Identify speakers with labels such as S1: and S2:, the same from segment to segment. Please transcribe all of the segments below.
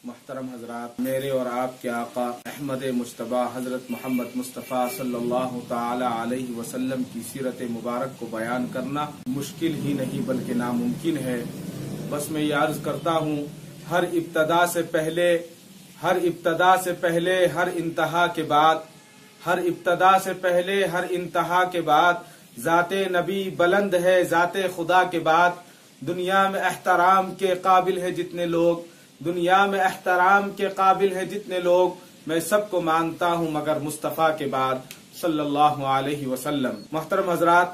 S1: محترم حضرات، میرے اور آپ کے آقا احمد مجتبی حضرت محمد مصطفیٰ صلی اللہ تعالی علیہ وسلم کی سیرت مبارک کو بیان کرنا مشکل ہی نہیں بلکہ ناممکن ہے۔ بس میں یہ عرض کرتا ہوں، ہر ابتدا سے پہلے ہر انتہا کے بعد ذات نبی بلند ہے، ذات خدا کے بعد دنیا میں احترام کے قابل ہے جتنے لوگ میں سب کو مانتا ہوں مگر مصطفیٰ کے بعد صلی اللہ علیہ وسلم۔ محترم حضرات،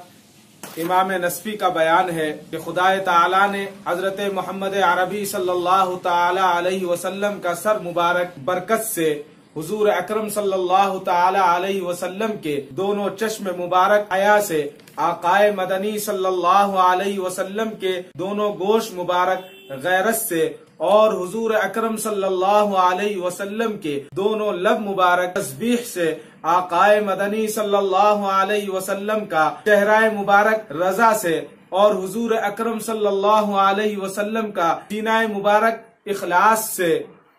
S1: امام نصفی کا بیان ہے کہ خدا تعالی نے حضرت محمد عربی صلی اللہ تعالی علیہ وسلم کا سر مبارک برکت سے حضور اکرم صلی اللہ تعالی علیہ وسلم کے دونوں چشم مبارک حیا سے، آقائے مدنی صلی اللہ علیہ وسلم کے دونوں گوش مبارک غیرت سے، اور حضور اکرم صلی اللہ علیہ وسلم کے دونوں لب مبارک تسبیح سے، آقائے مدنی صلی اللہ علیہ وسلم کا چہرہ مبارک رضا سے، اور حضور اکرم صلی اللہ علیہ وسلم کا سینہ مبارک اخلاص سے،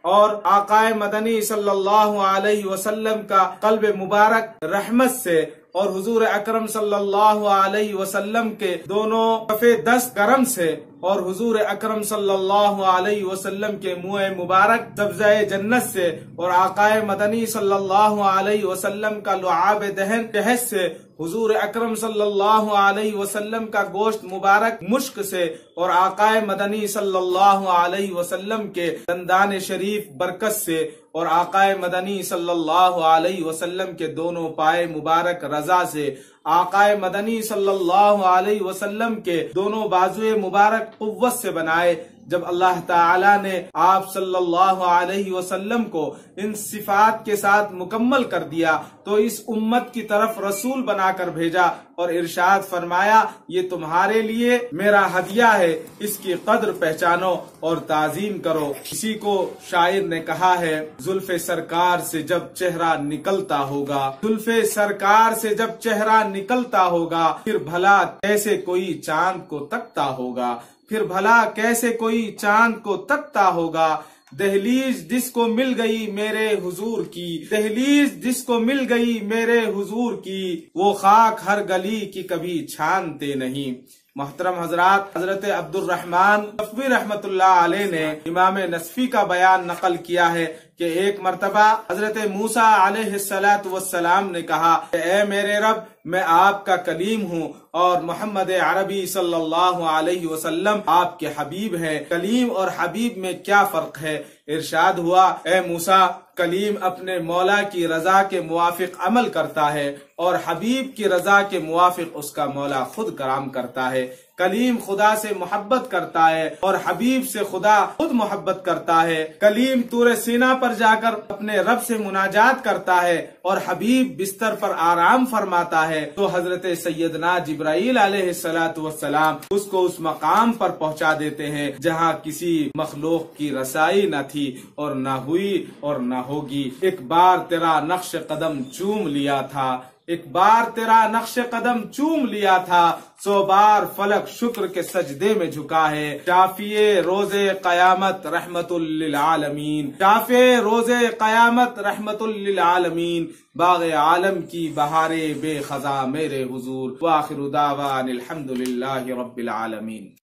S1: اور آقائے مدنی صلی اللہ علیہ وسلم کا قلب مبارک رحمت سے، اور حضور اکرم صلی اللہ علیہ وسلم کے دونوں کف دست کرم سے، اور حضور اکرم صلی اللہ علیہ وسلم کے منہ مبارک سبزہ جنت سے، اور آقائے مدنی صلی اللہ علیہ وسلم کا لعاب دہن شہد سے، حضور اکرم صلی اللہ علیہ وسلم کا گوشت مبارک مشک سے، اور آقائے مدنی صلی اللہ علیہ وسلم کے دندان شریف برکت سے، اور آقائے مدنی صلی اللہ علیہ وسلم کے دونوں پائے مبارک رضا سے، آقائے مدنی صلی اللہ علیہ وسلم کے دونوں بازوئے مبارک قوت سے بنائے۔ جب اللہ تعالی نے آپ صلی اللہ علیہ وسلم کو ان صفات کے ساتھ مکمل کر دیا تو اس امت کی طرف رسول بنا کر بھیجا اور ارشاد فرمایا، یہ تمہارے لیے میرا ہدیہ ہے، اس کی قدر پہچانو اور تعظیم کرو۔ اسی کو شاعر نے کہا ہے، زلف سرکار سے جب چہرہ نکلتا ہوگا پھر بھلا کیسے کوئی چاند کو تکتا ہوگا، دہلیز جس کو مل گئی میرے حضور کی وہ خاک ہر گلی کی کبھی چھانتے نہیں۔ محترم حضرات، حضرت عبد الرحمن نصفی رحمت اللہ علیہ نے امام نصفی کا بیان نقل کیا ہے کہ ایک مرتبہ حضرت موسیٰ علیہ السلام نے کہا کہ اے میرے رب، میں آپ کا کلیم ہوں اور محمد عربی صلی اللہ علیہ وسلم آپ کے حبیب ہیں، کلیم اور حبیب میں کیا فرق ہے؟ ارشاد ہوا، اے موسیٰ، کلیم اپنے مولا کی رضا کے موافق عمل کرتا ہے اور حبیب کی رضا کے موافق اس کا مولا خود کرام کرتا ہے۔ کلیم خدا سے محبت کرتا ہے اور حبیب سے خدا خود محبت کرتا ہے۔ کلیم طور سینا پر جا کر اپنے رب سے مناجات کرتا ہے اور حبیب بستر پر آرام فرماتا ہے، تو حضرت سیدنا جبرائیل علیہ السلام اس کو اس مقام پر پہنچا دیتے ہیں جہاں کسی مخلوق کی رسائی نہ تھی اور نہ ہوئی اور نہ ہوگی۔ ایک بار تیرا نقش قدم چوم لیا تھا، 100 بار فلک شکر کے سجدے میں جھکا ہے۔ شافیے روز قیامت رحمت للعالمین، باغ عالم کی بہارے بے خزاں میرے حضور۔ وآخر دعوان الحمدللہ رب العالمین۔